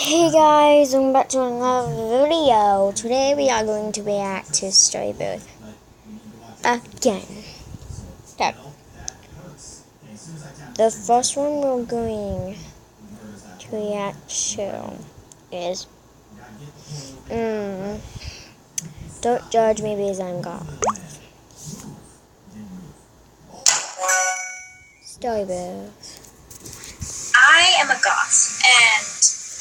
Hey guys, welcome back to another video. Today we are going to react to Storybird again. So, the first one we're going to react to is Don't Judge Me Because I'm God. Storybird. I am a goth, and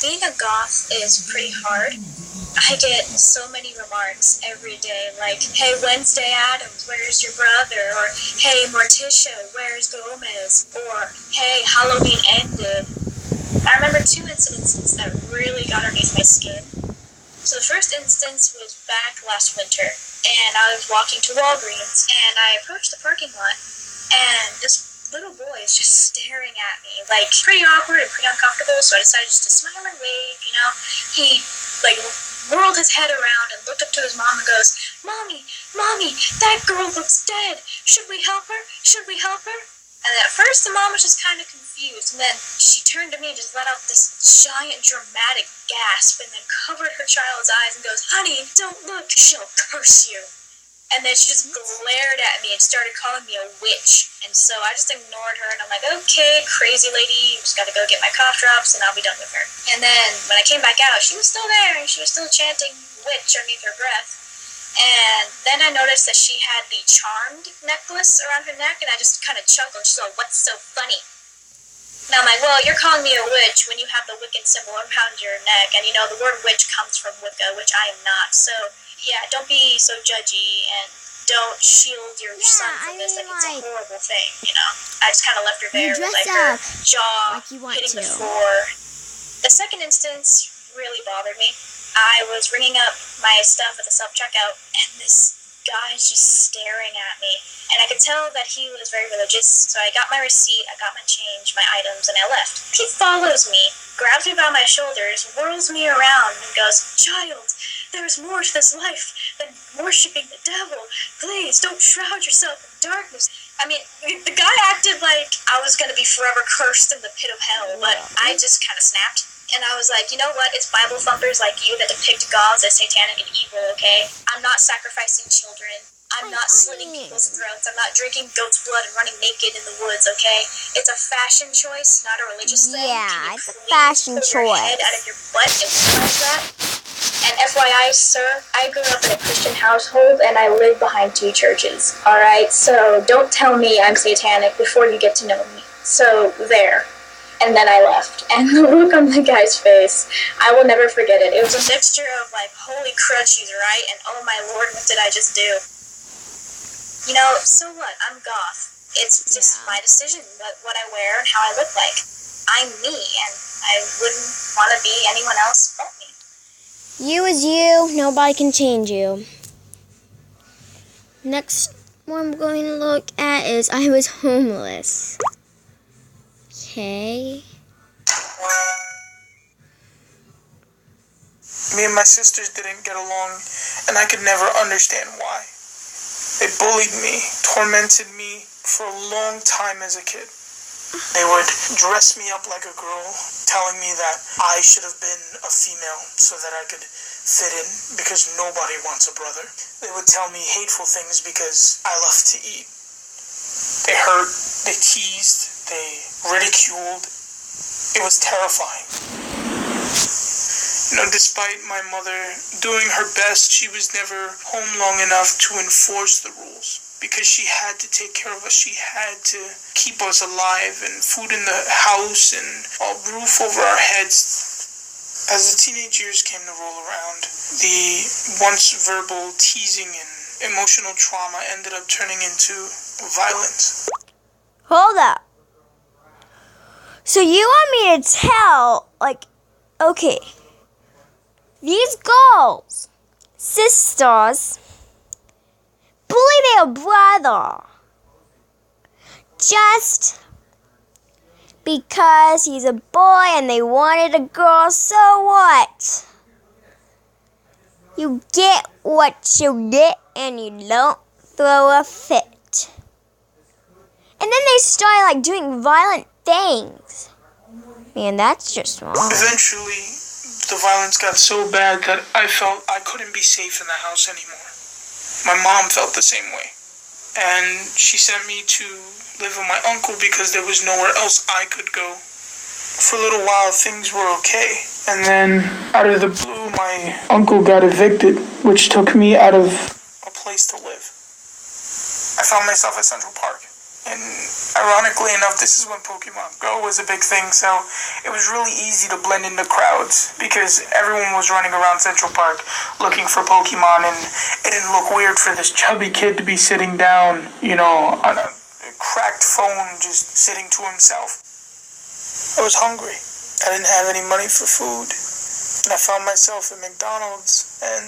being a goth is pretty hard. I get so many remarks every day, like, "Hey, Wednesday Addams, where's your brother?" Or, "Hey, Morticia, where's Gomez?" Or, "Hey, Halloween ended." I remember two incidences that really got underneath my skin. So the first instance was back last winter, and I was walking to Walgreens, and I approached the parking lot, and this little boy is just staring at me, like, pretty awkward and pretty uncomfortable, so I decided just to smile and wave, He, whirled his head around and looked up to his mom and goes, Mommy, that girl looks dead. Should we help her? And at first, the mom was just kind of confused, and then she turned to me and just let out this giant dramatic gasp, and then covered her child's eyes and goes, Honey, don't look, she'll curse you. And then she just glared at me and started calling me a witch. And so I just ignored her, and I'm like, okay, crazy lady, just gotta go get my cough drops, and I'll be done with her. And then when I came back out, she was still there, and she was still chanting witch underneath her breath. And then I noticed that she had the charmed necklace around her neck, and I just kind of chuckled. She's like, what's so funny? And I'm like, well, you're calling me a witch when you have the Wiccan symbol around your neck, and the word witch comes from Wicca, which I am not, so yeah, don't be so judgy, and don't shield your son from this like it's a horrible thing, I just kind of left her there with her jaw hitting the floor. The second instance really bothered me. I was ringing up my stuff at the self-checkout, and this guy is just staring at me, and I could tell that he was very religious, so I got my receipt, I got my change, my items, and I left. He follows me, grabs me by my shoulders, whirls me around, and goes, Child, there's more to this life than worshipping the devil. Please, don't shroud yourself in darkness. I mean, the guy acted like I was going to be forever cursed in the pit of hell, but I just kind of snapped. And I was like, you know what? It's Bible thumpers like you that depict gods as satanic and evil, okay? I'm not sacrificing children. I'm not slitting people's throats. I'm not drinking goat's blood and running naked in the woods, okay? It's a fashion choice, not a religious thing. Yeah, it's a fashion choice. Pull your head out of your butt and realize that. And FYI, sir, I grew up in a Christian household, and I live behind two churches, alright? So don't tell me I'm satanic before you get to know me. So, there. And then I left. And the look on the guy's face, I will never forget it. It was a mixture of, holy crud, she's right, and oh my lord, what did I just do? So what? I'm goth. It's just my decision, what I wear and how I look like. I'm me, and I wouldn't want to be anyone else but me. You is you, nobody can change you. Next one we're going to look at is I Was Homeless. Okay. Me and my sisters didn't get along, and I could never understand why. They bullied me, tormented me for a long time as a kid. They would dress me up like a girl, telling me that I should have been a female so that I could fit in, because nobody wants a brother. They would tell me hateful things because I love to eat. They hurt, they teased, they ridiculed. It was terrifying. Despite my mother doing her best, she was never home long enough to enforce the rules, because she had to take care of us. She had to keep us alive, and food in the house, and a roof over our heads. As the teenage years came to roll around, the once verbal teasing and emotional trauma ended up turning into violence. Hold up. So you want me to tell, okay, these girls, sisters, bully their brother just because he's a boy and they wanted a girl, so what? You get what you get and you don't throw a fit. And then they start doing violent things. Man, that's just wrong. Eventually, the violence got so bad that I felt I couldn't be safe in the house anymore. My mom felt the same way. And she sent me to live with my uncle because there was nowhere else I could go. For a little while, things were okay. And then, out of the blue, my uncle got evicted, which took me out of a place to live. I found myself at Central Park. And ironically enough, this is when Pokemon Go was a big thing, so it was really easy to blend into crowds because everyone was running around Central Park looking for Pokemon, and it didn't look weird for this chubby kid to be sitting down, on a cracked phone, just sitting to himself. I was hungry. I didn't have any money for food, and I found myself at McDonald's, and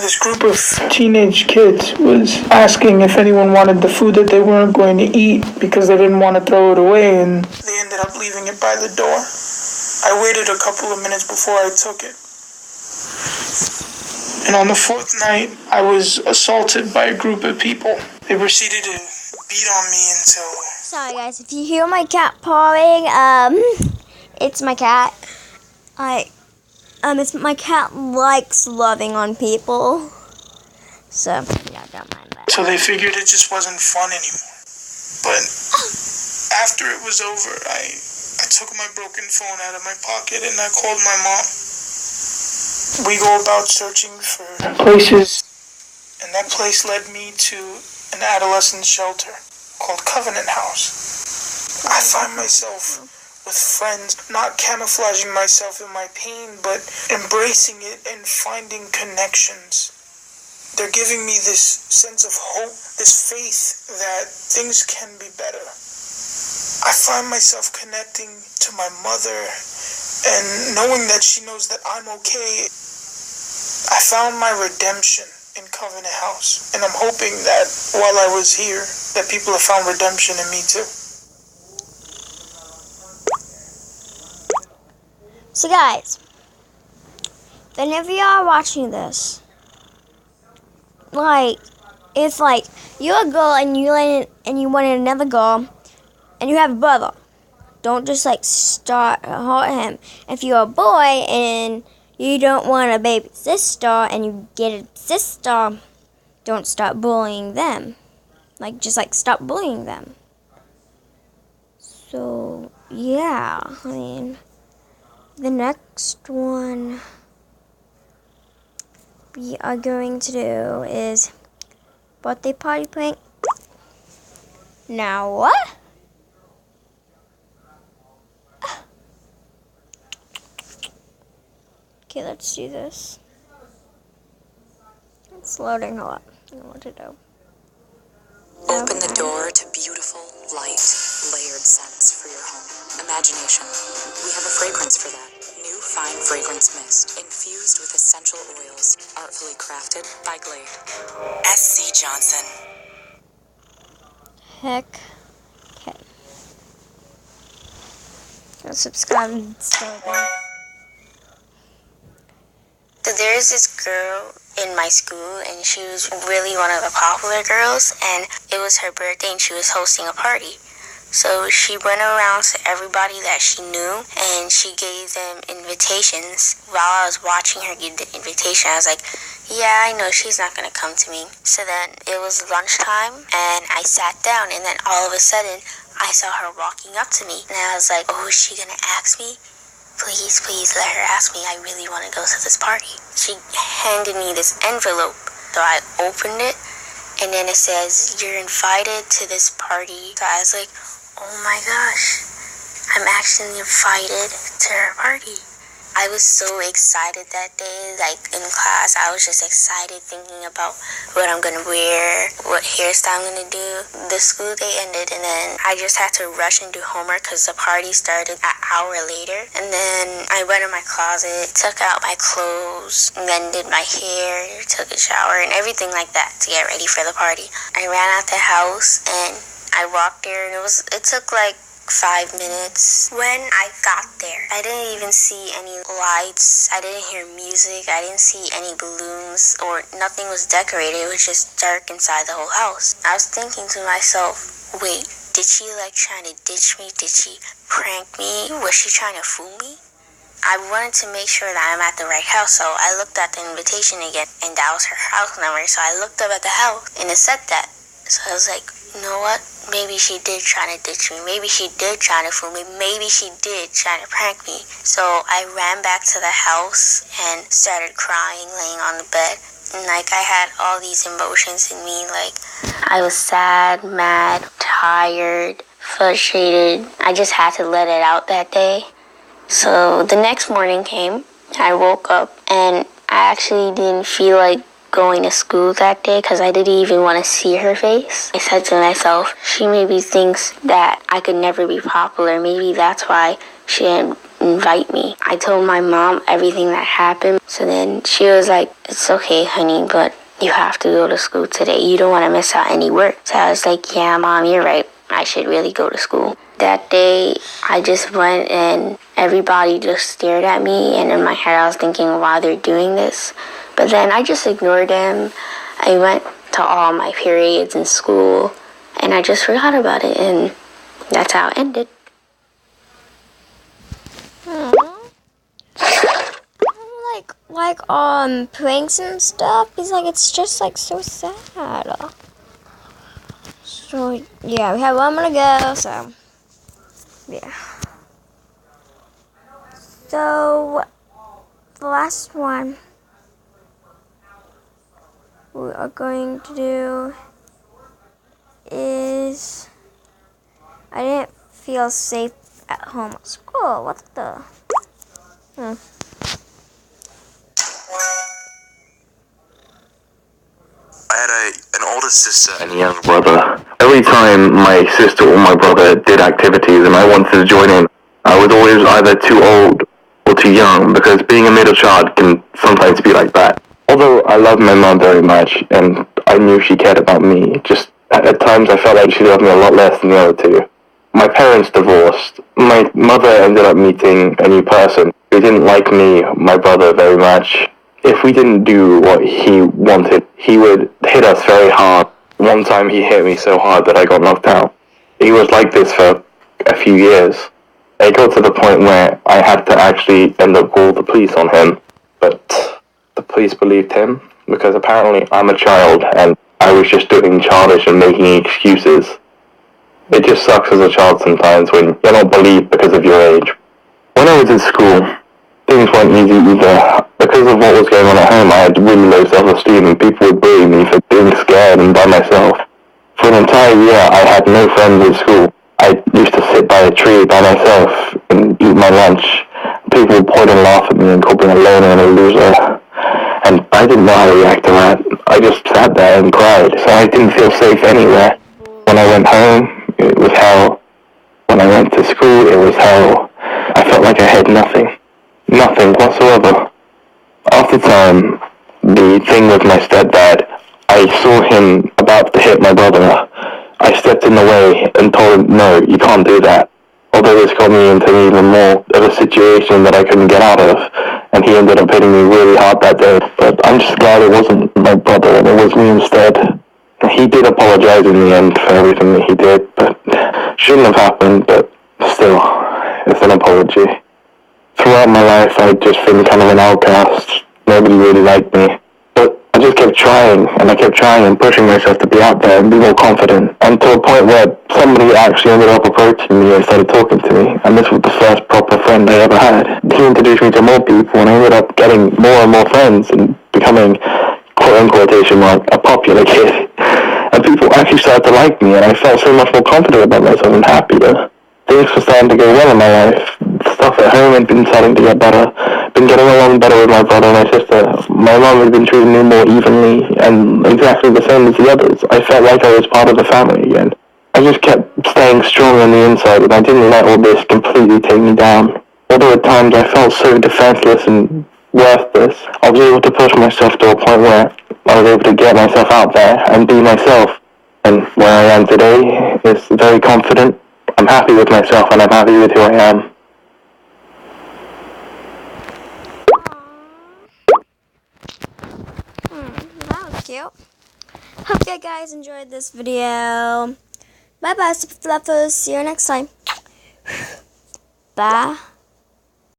this group of teenage kids was asking if anyone wanted the food that they weren't going to eat because they didn't want to throw it away, and they ended up leaving it by the door. I waited a couple of minutes before I took it. And on the fourth night, I was assaulted by a group of people. They proceeded to beat on me until... Sorry guys, if you hear my cat pawing, it's my cat. My cat likes loving on people. So, yeah, don't mind that. So they figured it just wasn't fun anymore. But after it was over, I took my broken phone out of my pocket and I called my mom. We go about searching for places, and that place led me to an adolescent shelter called Covenant House. I find myself with friends, not camouflaging myself in my pain, but embracing it and finding connections. They're giving me this sense of hope, this faith that things can be better. I find myself connecting to my mother and knowing that she knows that I'm okay. I found my redemption in Covenant House, and I'm hoping that while I was here, that people have found redemption in me too. So guys, if any of you are watching this, it's like you're a girl and you want another girl, and you have a brother. Don't just start hurt him. If you're a boy and you don't want a baby sister and you get a sister, don't start bullying them. Stop bullying them. So yeah, the next one we are going to do is birthday party prank. Now what? Okay, let's do this. It's loading a lot. I don't know what to do. Open the door to beautiful, light, layered scents for your home. Imagination. We have a fragrance for that. New Fine Fragrance Mist, infused with essential oils, artfully crafted by Glade. S.C. Johnson. Heck. Okay. Go subscribe and start again. So there's this girl in my school, and she was really one of the popular girls, and it was her birthday, and she was hosting a party. So she went around to everybody that she knew, and she gave them invitations. While I was watching her give the invitation, I was like, yeah, I know she's not going to come to me. So then it was lunchtime, and I sat down, and then all of a sudden, I saw her walking up to me, and I was like, oh, is she going to ask me? Please, please let her ask me. I really want to go to this party. She handed me this envelope. So I opened it, and then it says, you're invited to this party. So I was like, oh my gosh, I'm actually invited to her party. I was so excited that day, in class, I was just excited thinking about what I'm going to wear, what hairstyle I'm going to do. The school day ended, and then I just had to rush and do homework because the party started an hour later. And then I went in my closet, took out my clothes, and then did my hair, took a shower, and everything like that to get ready for the party. I ran out the house, and I walked there, and it took 5 minutes. When I got there, I didn't even see any lights. I didn't hear music. I didn't see any balloons, or nothing was decorated. It was just dark inside the whole house. I was thinking to myself, wait, did she trying to ditch me? Did she prank me? Was she trying to fool me? I wanted to make sure that I'm at the right house, so I looked at the invitation again, and that was her house number. So I looked up at the house, and it said that. So I was like, you know what? Maybe she did try to ditch me. Maybe she did try to fool me. Maybe she did try to prank me. So I ran back to the house and started crying, laying on the bed. And like I had all these emotions in me. Like I was sad, mad, tired, frustrated. I just had to let it out that day. So the next morning came. I woke up and I actually didn't feel like going to school that day because I didn't even want to see her face. I said to myself, she maybe thinks that I could never be popular. Maybe that's why she didn't invite me. I told my mom everything that happened. So then she was like, it's okay, honey, but you have to go to school today. You don't want to miss out any work. So I was like, yeah, Mom, you're right. I should really go to school. That day, I just went and everybody just stared at me. And in my head, I was thinking, why they're doing this. But then I just ignored them. I went to all my periods in school, and I just forgot about it, and that's how it ended. Like pranks and stuff. He's like, it's just like so sad. So yeah, we have 1 minute to go. So yeah. So the last one we are going to do is I didn't feel safe at home at school. What the? I had an older sister and a younger brother. Every time my sister or my brother did activities and I wanted to join in, I was always either too old or too young, because being a middle child can sometimes be like that. Although I love my mom very much and I knew she cared about me, just at times I felt like she loved me a lot less than the other two. My parents divorced. My mother ended up meeting a new person who didn't like me, my brother, very much. If we didn't do what he wanted, he would hit us very hard. One time he hit me so hard that I got knocked out. He was like this for a few years. It got to the point where I had to actually end up calling the police on him. But the police believed him because apparently I'm a child and I was just doing childish and making excuses. It just sucks as a child sometimes when you're not believed because of your age. When I was in school, things weren't easy either. Because of what was going on at home, I had really low self-esteem and people would bully me for being scared and by myself. For an entire year, I had no friends at school. I used to sit by a tree by myself and eat my lunch. People would point and laugh at me and call me a loner and a loser. And I didn't know how to react to that. I just sat there and cried, so I didn't feel safe anywhere. When I went home, it was hell. When I went to school, it was hell. I felt like I had nothing. Nothing whatsoever. After time, the thing with my stepdad, I saw him about to hit my brother. I stepped in the way and told him, no, you can't do that. Although this got me into even more of a situation that I couldn't get out of, and he ended up hitting me really hard that day. But I'm just glad it wasn't my brother and it was me instead. He did apologize in the end for everything that he did, but shouldn't have happened, but still, it's an apology. Throughout my life, I'd just been kind of an outcast. Nobody really liked me. But I just kept trying, and I kept trying and pushing myself to be out there and be more confident. And to a point where somebody actually ended up approaching me and started talking to me. And this was the first proper friend I ever had. He introduced me to more people, and I ended up getting more and more friends and becoming, quote-unquote, a popular kid. And people actually started to like me, and I felt so much more confident about myself and happier. Things were starting to go well in my life. Stuff at home had been starting to get better. Been getting along better with my brother and my sister. My mom had been treating me more evenly and exactly the same as the others. I felt like I was part of the family again. I just kept staying strong on the inside, and I didn't let all this completely take me down. Although at times I felt so defenseless and worthless, I was able to push myself to a point where I was able to get myself out there and be myself. And where I am today is very confident. I'm happy with myself and I'm happy with who I am. That was cute. Hope you guys enjoyed this video. Bye bye, Super Fluffers. See you next time. Bye.